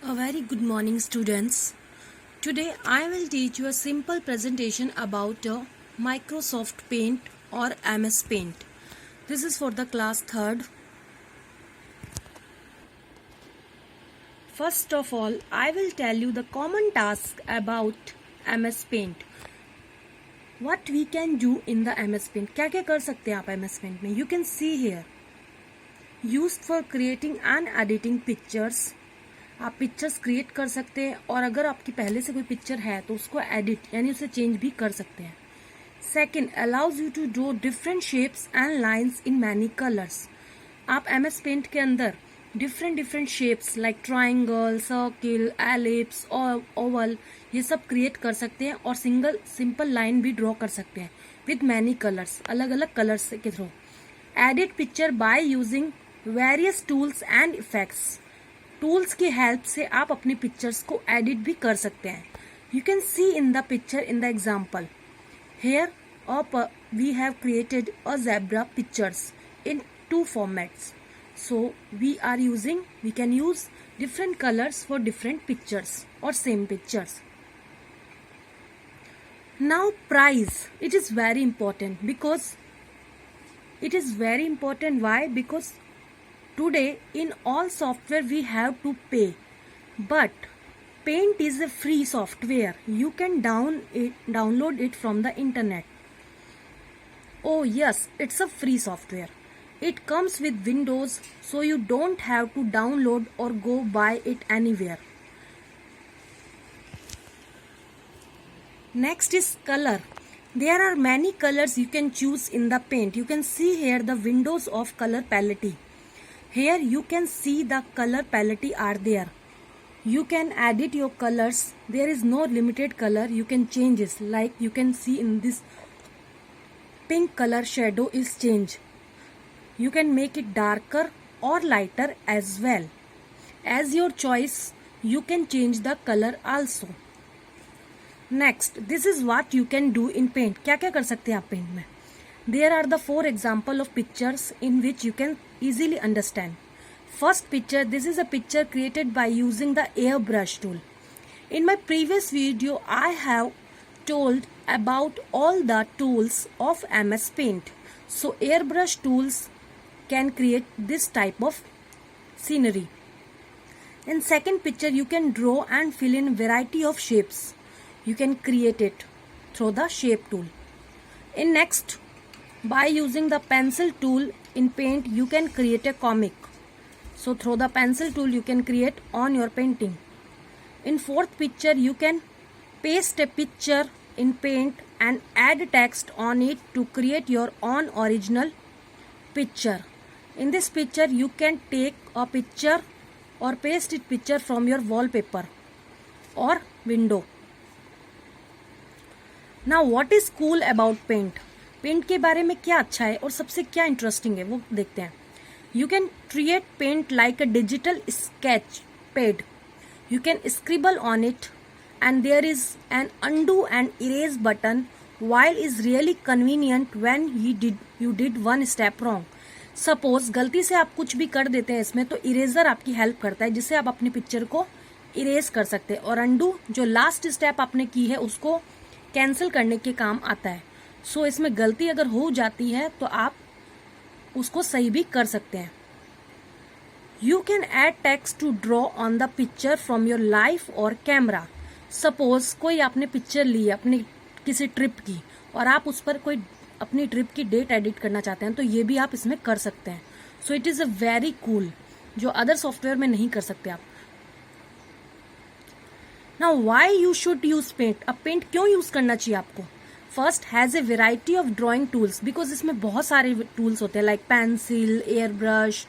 A very good morning, students. Today I will teach you a simple presentation about Microsoft Paint or MS Paint. This is for the class 3rd. First of all, I will tell you the common task about MS Paint. What we can do in the MS Paint. क्या क्या कर सकते हैं आप MS Paint में? You can see here. Used for creating and editing pictures. आप pictures create कर सकते हैं और अगर आपकी पहले से कोई पिक्चर है तो उसको एडिट यानी उसे चेंज भी कर सकते हैं. Second, allows you to draw different shapes and lines in many colours. आप MS पेंट के अंदर different shapes like triangle, circle, ellipse और ओवल ये सब क्रिएट कर सकते हैं और सिंपल लाइन भी ड्रॉ कर सकते हैं विद मैनी कलर्स, अलग अलग कलर्स के through. Edit picture by using various tools and effects. Tools की हेल्प से आप अपनी पिक्चर्स को एडिट भी कर सकते हैं. You can see in the picture in the example. Here we have created a zebra pictures in 2 formats. So we can use different colors for different pictures or same pictures. Now price, it is very important because why? Because today in all software we have to pay, but Paint is a free software. You can download it from the internet. Oh yes, it's a free software. It comes with Windows, so you don't have to download or go buy it anywhere. Next is color. There are many colors you can choose in the Paint. You can see here the windows of color palette. Here you can see the color palette are there. You can edit your colors. There is no limited color. You can change it. Like you can see in this pink color shadow is changed. You can make it darker or lighter as well. As your choice, you can change the color also. Next, this is what you can do in Paint. क्या क्या कर सकते हैं आप Paint में? There are the 4 example of pictures in which you can easily understand. First picture, this is a picture created by using the airbrush tool. In my previous video, I have told about all the tools of MS Paint. So airbrush tools can create this type of scenery. In second picture, you can draw and fill in variety of shapes. You can create it through the shape tool. In next, by using the pencil tool in Paint, you can create a comic. So through the pencil tool, you can create on your painting. In fourth picture, you can paste a picture in Paint and add text on it to create your own original picture. In this picture, you can take a picture or paste it picture from your wallpaper or window. Now what is cool about Paint? Paint के बारे में क्या अच्छा है और सबसे क्या interesting है वो देखते हैं. You can create Paint like a digital sketch pad. You can scribble on it and there is an undo and erase button, while is really convenient when you did one step wrong. Suppose गलती से आप कुछ भी कर देते हैं इसमें तो इरेजर आपकी हेल्प करता है जिससे आप अपनी पिक्चर को इरेज कर सकते हैं, और अंडू जो लास्ट स्टेप आपने की है उसको कैंसिल करने के काम आता है. सो इसमें गलती अगर हो जाती है तो आप उसको सही भी कर सकते हैं. You can add text to draw on the picture from your life और कैमरा. सपोज कोई आपने पिक्चर ली अपनी किसी ट्रिप की और आप उस पर कोई अपनी ट्रिप की डेट एडिट करना चाहते हैं तो ये भी आप इसमें कर सकते हैं. So it is a very cool, जो अदर सॉफ्टवेयर में नहीं कर सकते आप. Now why you should use paint. अब पेंट क्यों यूज करना चाहिए आपको? First, has a variety of drawing tools, because इसमें बहुत सारे टूल्स होते हैं like pencil, air brush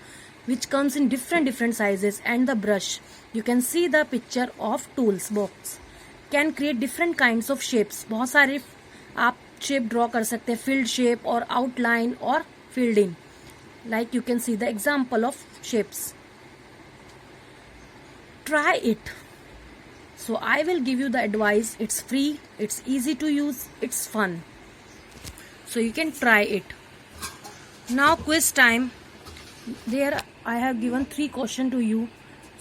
which comes in different sizes and the brush. You can see the picture of tools box. Can create different kinds of shapes. बहुत सारे आप shape draw कर सकते हैं, फिल्ड शेप और outline और filled in. Like you can see the example of shapes. Try it. So I will give you the advice. It's free, it's easy to use, it's fun. So you can try it. Now quiz time. There I have given 3 questions to you.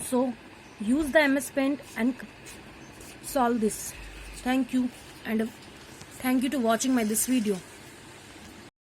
So use the MS Paint and solve this. Thank you, and thank you to watching my this video.